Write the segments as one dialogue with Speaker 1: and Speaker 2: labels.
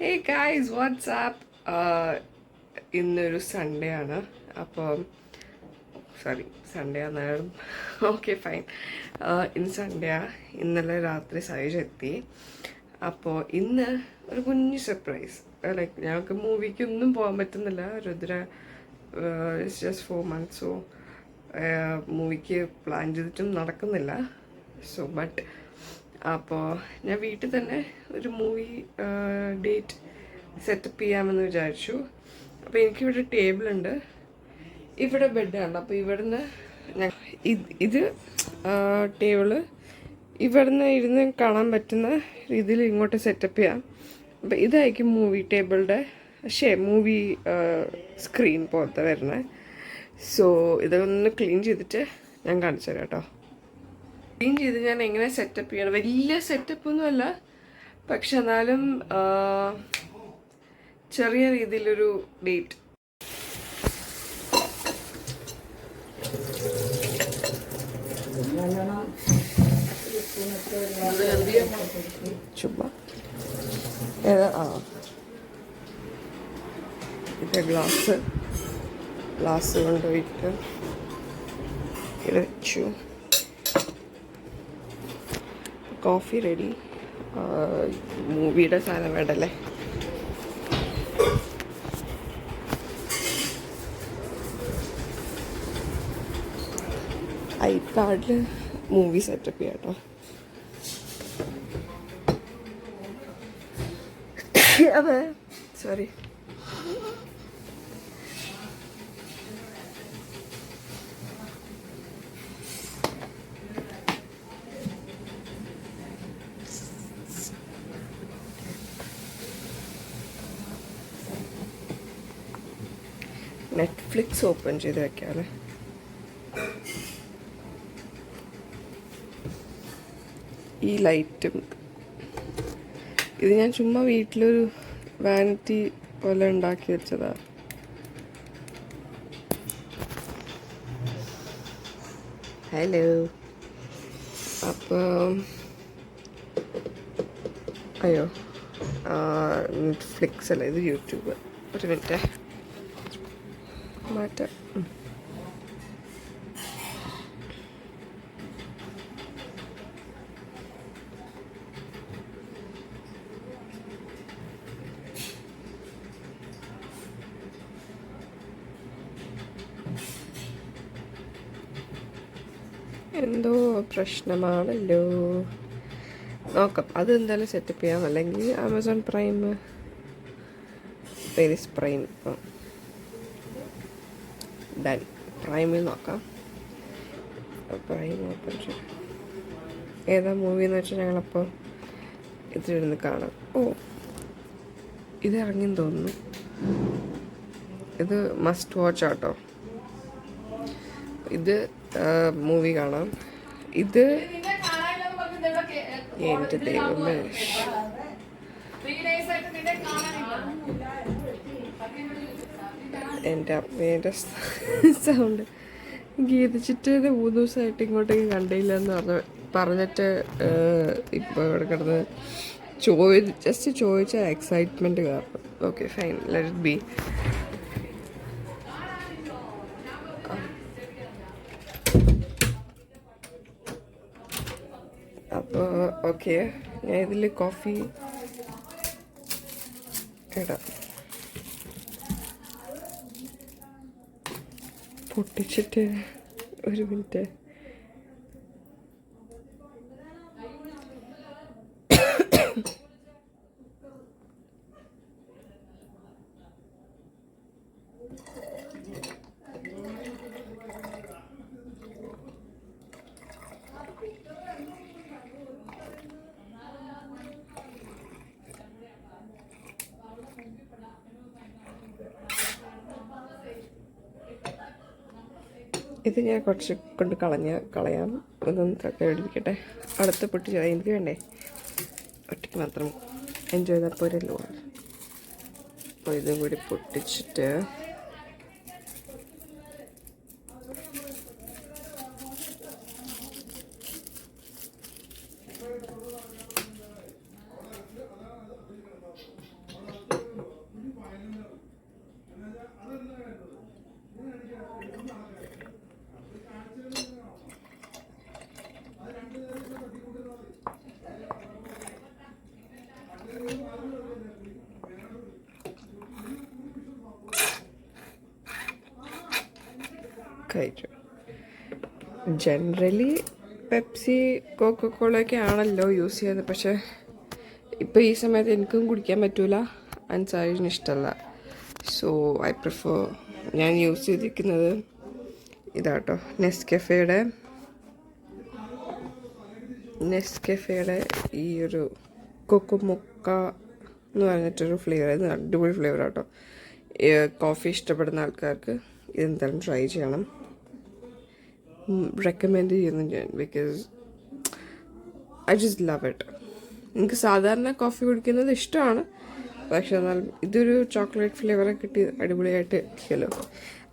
Speaker 1: Hey guys WhatsApp ഇന്നൊരു Sunday ആണ്. അപ്പോൾ സൺഡേ ആണെന്നാലും ഓക്കെ ഫൈൻ. ഇന്ന് സൺഡേ ആ. ഇന്നലെ രാത്രി സൈജ് എത്തി. അപ്പോൾ ഇന്ന് ഒരു കുഞ്ഞു സർപ്രൈസ്. ലൈക്ക് ഞങ്ങൾക്ക് മൂവിക്കൊന്നും പോകാൻ പറ്റുന്നില്ല. Rudra it's just 4 months. So മൂവിക്ക് പ്ലാൻ ചെയ്തിട്ടും നടക്കുന്നില്ല. സോ ബട്ട് അപ്പോൾ ഞാൻ വീട്ടിൽ തന്നെ ഒരു മൂവി ഡേറ്റ് സെറ്റപ്പ് ചെയ്യാമെന്ന് വിചാരിച്ചു. അപ്പോൾ എനിക്കിവിടെ ടേബിളുണ്ട്, ഇവിടെ ബെഡാണ്. അപ്പോൾ ഇവിടുന്ന് ഞാൻ ഇത് ടേബിള് ഇവിടുന്ന് ഇരുന്ന് കാണാൻ പറ്റുന്ന രീതിയിൽ ഇങ്ങോട്ട് സെറ്റപ്പ് ചെയ്യാം. അപ്പോൾ ഇതായിരിക്കും മൂവി ടേബിളുടെ മൂവി സ്ക്രീൻ പോലത്തെ വരുന്നത്. സോ ഇതൊന്ന് ക്ലീൻ ചെയ്തിട്ട് ഞാൻ കാണിച്ചു തരാം കേട്ടോ. ക്ലീൻ ചെയ്ത് ഞാൻ എങ്ങനെ സെറ്റപ്പ് ചെയ്യണം, വലിയ സെറ്റപ്പൊന്നുമല്ല, പക്ഷെ എന്നാലും ചെറിയ രീതിയിലൊരു ഡേറ്റ്. ചുമ്മാ ഇത് ഗ്ലാസ് കൊണ്ടുപോയിട്ട് ഇത് വെച്ചു. Coffee ready. മൂവിയുടെ സാധനം വേണ്ടല്ലേ. ഐപാഡിൽ മൂവി സെറ്റപ്പ് ചെയ്യാം കേട്ടോ. അതെ സോറി. നെറ്റ്ഫ്ലിക്സ് ഓപ്പൺ ചെയ്ത് വെക്കാമല്ലേ. ഈ ലൈറ്റും ഇത് ഞാൻ ചുമ്മാ വീട്ടിലൊരു വാനിറ്റി പോലെ ഉണ്ടാക്കി വെച്ചതാ. ഹലോ. അപ്പം നെറ്റ്ഫ്ലിക്സ് അല്ല, ഇത് യൂട്യൂബ്. ഒരു മിനിറ്റ് മാറ്റാം. എന്തോ പ്രശ്നമാണല്ലോ. നോക്കാം, അത് എന്തായാലും സെറ്റപ്പ് ചെയ്യാം. അല്ലെങ്കിൽ ആമസോൺ പ്രൈം, പ്രൈം ഡൺ. പ്രൈമിൽ നോക്കാം. പ്രൈം ഓപ്പൺ ചെയ്യാം. ഏതാ മൂവിന്ന് വെച്ചാൽ ഞങ്ങളപ്പോൾ ഇതിലിരുന്ന് കാണാം. ഇത് ഇറങ്ങിയെന്ന് തോന്നുന്നു. ഇത് മസ്റ്റ് വാച്ച് ആട്ടോ. ഇത് മൂവി കാണാം. ഇത് എൻ്റെ ദൈവമേ, എൻ്റെ അമ്മേൻ്റെ സൗണ്ട് ഗീതിച്ചിട്ട് 3 ദിവസമായിട്ട് ഇങ്ങോട്ടേക്ക് കണ്ടില്ല എന്ന് പറഞ്ഞിട്ട് ഇപ്പോൾ ഇവിടെ കിടന്ന് ജസ്റ്റ് ചോദിച്ച എക്സൈറ്റ്മെൻറ്റ് കാരണം. Okay fine, let it be. അപ്പോൾ ഓക്കെ, ഞാൻ ഇതിൽ കോഫി ഇടാം. പൊട്ടിച്ചിട്ട് ഒരു മിനിറ്റ്. ഇത് ഞാൻ കുറച്ച് കൊണ്ട് കളയാം. ഇതൊന്ന് തട്ടിപ്പിടിക്കട്ടെ. അടുത്ത പൊട്ടിച്ച് എനിക്ക് വേണ്ടേ, ഒറ്റയ്ക്ക് മാത്രം എൻജോയ് ചെയ്താൽ പോരല്ലോ. അപ്പോൾ ഇതും കൂടി പൊട്ടിച്ചിട്ട് കഴിച്ചു. ജനറലി പെപ്സി കോക്കക്കോളയൊക്കെ ആണല്ലോ യൂസ് ചെയ്യുന്നത്, പക്ഷേ ഇപ്പോൾ ഈ സമയത്ത് എനിക്കും കുടിക്കാൻ പറ്റൂല, ആൻഡ് സായിന് ഇഷ്ടമല്ല. സോ ഐ പ്രിഫർ, ഞാൻ യൂസ് ചെയ്തിരിക്കുന്നത് ഇതാട്ടോ, നെസ്കഫേയുടെ ഈ ഒരു കൊക്കുമുക്ക എന്ന് പറഞ്ഞിട്ടൊരു ഫ്ലേവർ. ഇത് അടിപൊളി ഫ്ലേവർ ആട്ടോ. കോഫി ഇഷ്ടപ്പെടുന്ന ആൾക്കാർക്ക് ഇതെന്തായാലും ട്രൈ ചെയ്യണം. റെക്കമെൻഡ് ചെയ്യുന്നു ഞാൻ, because I just love it. എനിക്ക് സാധാരണ കോഫി കുടിക്കുന്നത് ഇഷ്ടമാണ്, പക്ഷെ എന്നാലും ഇതൊരു ചോക്ലേറ്റ് ഫ്ലേവറൊക്കെ കിട്ടി അടിപൊളിയായിട്ട് ഇരിക്കുമല്ലോ.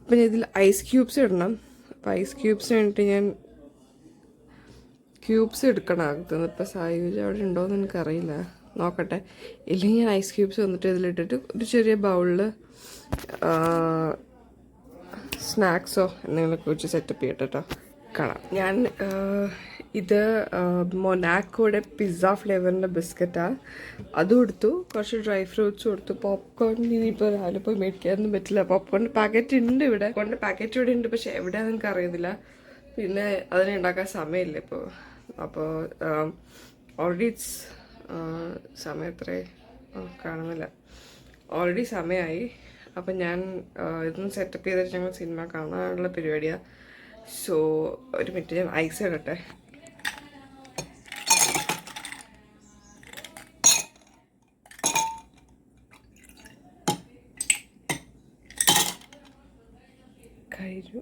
Speaker 1: അപ്പം ഇതിൽ ഐസ് ക്യൂബ്സ് ഇടണം. അപ്പം ഐസ് ക്യൂബ്സിന് വേണ്ടിയിട്ട് ഞാൻ ക്യൂബ്സ് എടുക്കണം അകത്തുനിന്ന്. ഇപ്പം സായൂജ് അവിടെ ഉണ്ടോയെന്ന് എനിക്കറിയില്ല, നോക്കട്ടെ. ഇല്ലെങ്കിൽ ഞാൻ ഐസ് ക്യൂബ്സ് വന്നിട്ട് ഇതിലിട്ടിട്ട് ഒരു ചെറിയ ബൗളിൽ സ്നാക്സോ എന്തെങ്കിലുമൊക്കെ വെച്ച് സെറ്റപ്പ് ചെയ്യട്ടെ കേട്ടോ. കാണാം. ഞാൻ ഇത് മൊനാക്കോയുടെ പിസ്സ ഫ്ലേവറിൻ്റെ ബിസ്ക്കറ്റാണ്, അതും എടുത്തു. കുറച്ച് ഡ്രൈ ഫ്രൂട്ട്സും എടുത്തു. പോപ്കോൺ ഇനിയിപ്പോൾ രാവിലെ പോയി മേടിക്കാനൊന്നും പറ്റില്ല. പോപ്കോണിൻ്റെ പാക്കറ്റ് ഉണ്ട് ഇവിടെ, പാക്കറ്റ് ഇവിടെ ഉണ്ട്, പക്ഷേ എവിടെയാണെന്ന് എനിക്ക് അറിയുന്നില്ല. പിന്നെ അതിനെ ഉണ്ടാക്കാൻ സമയമില്ല ഇപ്പോൾ. അപ്പോൾ ഓൾറെഡി സമയം എത്രേ കാണുന്നില്ല, ഓൾറെഡി സമയമായി. അപ്പം ഞാൻ ഇതൊന്ന് സെറ്റപ്പ് ചെയ്തിട്ട് ഞങ്ങൾ സിനിമ കാണാനുള്ള പരിപാടിയാണ്. സോ ഒരു മിനിറ്റ്, ഞാൻ ഐസ് ഇടട്ടെ. കഴിഞ്ഞു,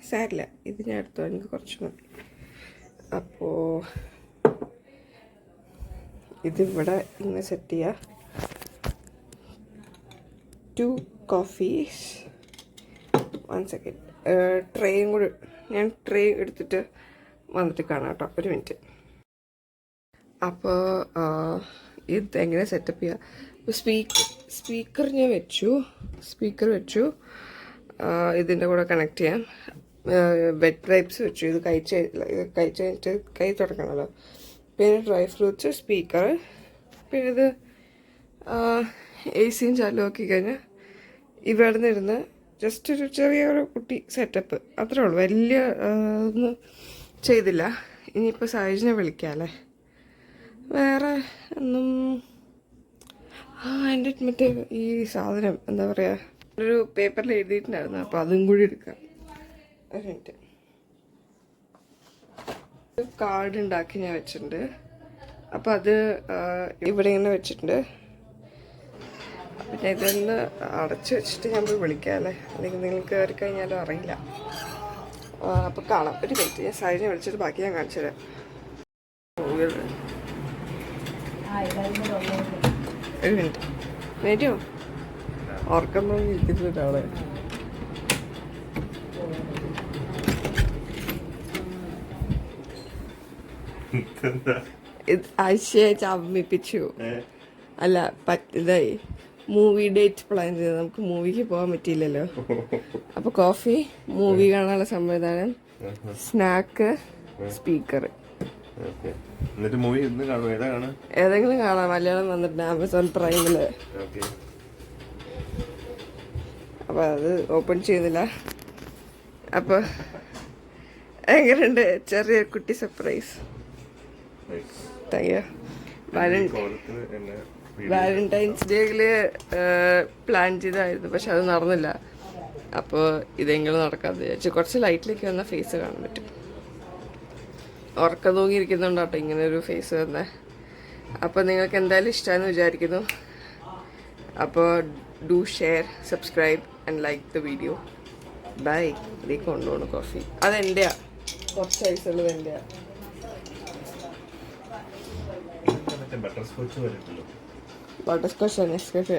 Speaker 1: സാരില്ല, ഇത് ഞാൻ എടുത്തോ, എനിക്ക് കുറച്ച് മതി. അപ്പോൾ ഇതിവിടെ ഇങ്ങനെ സെറ്റ് ചെയ്യുക. 2 coffees. 1 second. ട്രേയും കൂടി ഞാൻ ട്രേ എടുത്തിട്ട് വന്നിട്ട് കാണാം കേട്ടോ, ഒരു മിനിറ്റ്. അപ്പോൾ ഇത് എങ്ങനെ സെറ്റപ്പ് ചെയ്യുക? സ്പീക്കർ ഞാൻ വെച്ചു. ഇതിൻ്റെ കൂടെ കണക്ട് ചെയ്യാം. വെറ്റ് വൈപ്സ് വെച്ചു. ഇത് കഴിച്ച് കഴിഞ്ഞിട്ട് കൈ തുടക്കണമല്ലോ. പിന്നെ ഡ്രൈ ഫ്രൂട്ട്സ്, സ്പീക്കർ, പിന്നെ ഇത് AC-യും ചാലു ആക്കി കഴിഞ്ഞാൽ ഇവിടെ നിന്നിരുന്ന് ജസ്റ്റ് ഒരു ചെറിയൊരു കുട്ടി സെറ്റപ്പ്, അത്രേ ഉള്ളൂ. വലിയ ഒന്നും ചെയ്തില്ല. ഇനിയിപ്പോൾ സായിജിനെ വിളിക്കാമല്ലേ. വേറെ ഒന്നും. എൻ്റെ മറ്റേ ഈ സാധനം എന്താ പറയുക, ഒരു പേപ്പറിൽ എഴുതിയിട്ടുണ്ടായിരുന്നു, അപ്പോൾ അതും കൂടി എടുക്കാം. ഒരു മിനിറ്റ്. കാർഡ് ഉണ്ടാക്കി ഞാൻ വെച്ചിട്ടുണ്ട്. അപ്പോൾ അത് ഇവിടെ ഇങ്ങനെ വെച്ചിട്ടുണ്ട്. പിന്നെ ഇതൊന്ന് അടച്ച് വെച്ചിട്ട് ഞാൻ പോയി വിളിക്കാം അല്ലേ, അല്ലെങ്കിൽ നിങ്ങൾ കയറി കഴിഞ്ഞാലും അറിയില്ല. അപ്പോൾ കാണാം, ഒരു മിനിറ്റ്. ഞാൻ സായിനെ വിളിച്ചിട്ട് ബാക്കി ഞാൻ കാണിച്ചു തരാം. ഒരു മിനിറ്റ് നേരിയോ ഓർക്കം ഇരിക്കുന്ന ഒരാളെ. ആഴ്ചയായിട്ട് അമ്മിപ്പിച്ചു. അല്ല ഇതായി മൂവി ഡേറ്റ് പ്ലാൻ ചെയ്ത് നമുക്ക് മൂവിക്ക് പോകാൻ പറ്റിയില്ലല്ലോ. അപ്പോൾ കോഫി, മൂവി കാണാനുള്ള സംവിധാനം, സ്നാക്ക്, സ്പീക്കർ. ഏതെങ്കിലും കാണാം. മലയാളം വന്നിട്ടുണ്ട് ആമസോൺ പ്രൈമില്. അപ്പൊ അത് ഓപ്പൺ ചെയ്യുന്നില്ല. അപ്പൊ എങ്ങനെയുണ്ട് ചെറിയ കുട്ടി സർപ്രൈസ്? വാലന്റൈൻസ് ഡേയില് പ്ലാൻ ചെയ്തായിരുന്നു, പക്ഷെ അത് നടന്നില്ല. അപ്പോൾ ഇതെങ്കിലും നടക്കാതെ വിചാരിച്ചു. കുറച്ച് ലൈറ്റിലേക്ക് വന്ന ഫേസ് കാണാൻ പറ്റും. ഉറക്കം തൂങ്ങിയിരിക്കുന്നുണ്ടോ ഇങ്ങനെ ഒരു ഫേസ് തന്നെ. അപ്പോൾ നിങ്ങൾക്ക് എന്തായാലും ഇഷ്ടമാണെന്ന് വിചാരിക്കുന്നു. അപ്പോൾ do share, subscribe and like the video. Bye. ഇതിലേക്ക് കൊണ്ടുപോകണം കോഫി. അതെൻ്റെയാ, കുറച്ച് ഐസുള്ളത് എൻ്റെയാ. Butterscotch, Nescafe.